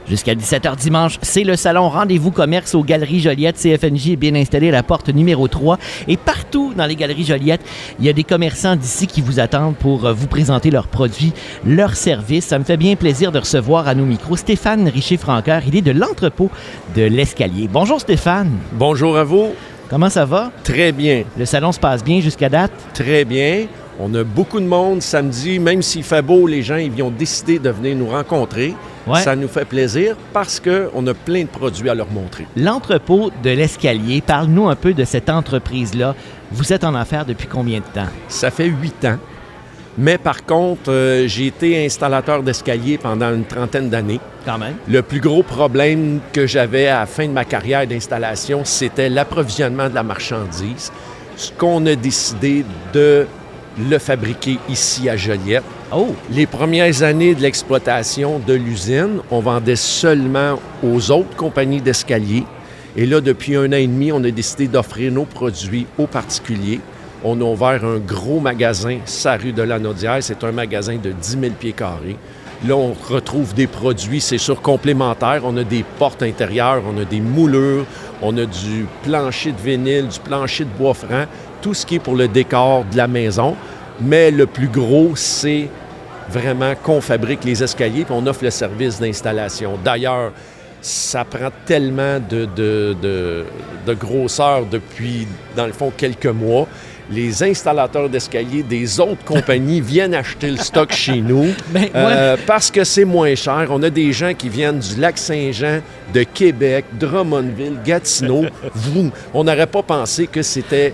Jusqu'à 17h dimanche, c'est le salon Rendez-vous Commerce aux Galeries Joliette. CFNJ est bien installé à la porte numéro 3. Et partout dans les Galeries Joliette, il y a des commerçants d'ici qui vous attendent pour vous présenter leurs produits, leurs services. Ça me fait bien plaisir de recevoir à nos micros Stéphane Richer-Francoeur. Il est de l'entrepôt de l'Escalier. Bonjour Stéphane. Bonjour à vous. Comment ça va? Très bien. Le salon se passe bien jusqu'à date? Très bien. On a beaucoup de monde samedi. Même s'il fait beau, les gens ils ont décidé de venir nous rencontrer. Ouais. Ça nous fait plaisir parce qu'on a plein de produits à leur montrer. L'entrepôt de l'Escalier, parle-nous un peu de cette entreprise-là. Vous êtes en affaires depuis combien de temps? Ça fait 8 ans. Mais par contre, j'ai été installateur d'escalier pendant une trentaine d'années. Quand même. Le plus gros problème que j'avais à la fin de ma carrière d'installation, c'était l'approvisionnement de la marchandise. Ce qu'on a décidé de le fabriquer ici à Joliette. Oh! Les premières années de l'exploitation de l'usine, on vendait seulement aux autres compagnies d'escalier. Et là, depuis 1 an et demi, on a décidé d'offrir nos produits aux particuliers. On a ouvert un gros magasin, sa rue de la Naudière. C'est un magasin de 10 000 pieds carrés. Là, on retrouve des produits, c'est sûr, complémentaires. On a des portes intérieures, on a des moulures, on a du plancher de vinyle, du plancher de bois franc, tout ce qui est pour le décor de la maison. Mais le plus gros, c'est vraiment qu'on fabrique les escaliers puis on offre le service d'installation. D'ailleurs, ça prend tellement de grosseur depuis, dans le fond, quelques mois. Les installateurs d'escaliers des autres compagnies viennent acheter le stock chez nous parce que c'est moins cher. On a des gens qui viennent du Lac-Saint-Jean, de Québec, Drummondville, Gatineau. On n'aurait pas pensé que c'était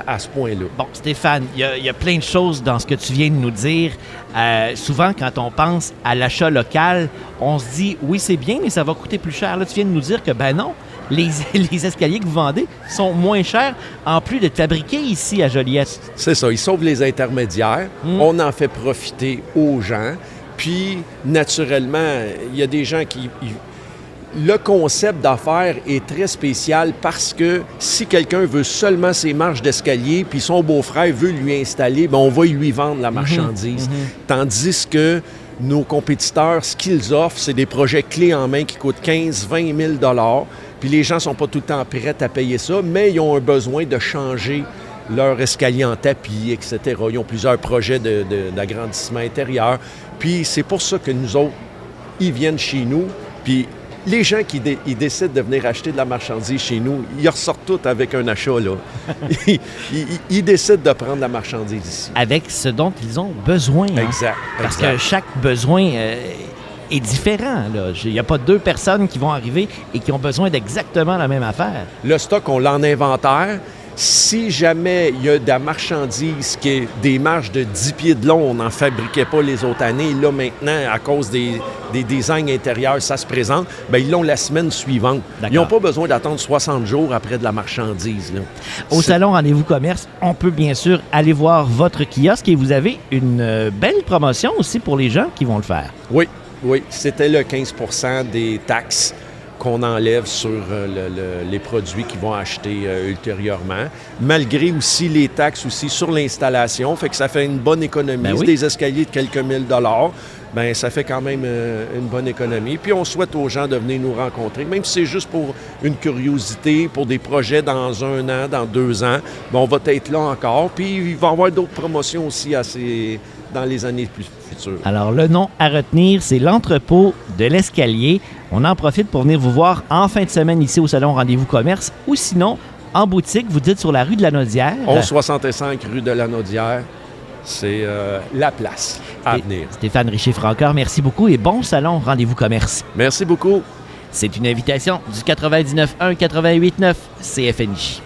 à ce point-là. Bon, Stéphane, il y a plein de choses dans ce que tu viens de nous dire. Souvent, quand on pense à l'achat local, on se dit, oui, c'est bien, mais ça va coûter plus cher. Là, tu viens de nous dire que, ben non, les escaliers que vous vendez sont moins chers, en plus d'être fabriqués ici à Joliette. C'est ça, ils sauvent les intermédiaires. On en fait profiter aux gens. Puis, naturellement, il y a des gens qui... Le concept d'affaires est très spécial parce que si quelqu'un veut seulement ses marches d'escalier puis son beau-frère veut lui installer, bien, on va lui vendre la marchandise. Tandis que nos compétiteurs, ce qu'ils offrent, c'est des projets clés en main qui coûtent 15 000 20 000 puis les gens ne sont pas tout le temps prêts à payer ça, mais ils ont un besoin de changer leur escalier en tapis, etc. Ils ont plusieurs projets d'agrandissement intérieur. Puis c'est pour ça que nous autres, ils viennent chez nous. Puis les gens qui décident de venir acheter de la marchandise chez nous, ils ressortent tous avec un achat, là. Ils décident de prendre la marchandise ici. Avec ce dont ils ont besoin. Hein? Exact. Parce que chaque besoin est différent. Il n'y a pas 2 personnes qui vont arriver et qui ont besoin d'exactement la même affaire. Le stock, on l'a en inventaire. Si jamais il y a de la marchandise qui est des marches de 10 pieds de long, on n'en fabriquait pas les autres années. Là, maintenant, à cause des designs intérieurs, ça se présente, bien, ils l'ont la semaine suivante. D'accord. Ils n'ont pas besoin d'attendre 60 jours après de la marchandise. Là. Au Salon Rendez-vous Commerce, on peut bien sûr aller voir votre kiosque et vous avez une belle promotion aussi pour les gens qui vont le faire. Oui, c'était le 15 % des taxes qu'on enlève sur les produits qu'ils vont acheter ultérieurement, malgré aussi les taxes aussi sur l'installation, fait que ça fait une bonne économie. Ben oui. Des escaliers de quelques $1000, bien, ça fait quand même une bonne économie. Puis on souhaite aux gens de venir nous rencontrer, même si c'est juste pour une curiosité, pour des projets dans 1 an, dans 2 ans, bien, on va être là encore. Puis il va y avoir d'autres promotions aussi dans les années plus futures. Alors, le nom à retenir, c'est l'entrepôt de l'Escalier. On en profite pour venir vous voir en fin de semaine ici au Salon Rendez-vous Commerce ou sinon, en boutique, vous dites sur la rue de la Naudière. 1165 rue de la Naudière. C'est la place à venir. Stéphane Richer-Francoeur, merci beaucoup et bon Salon Rendez-vous Commerce. Merci beaucoup. C'est une invitation du 99.1 88.9 CFNJ.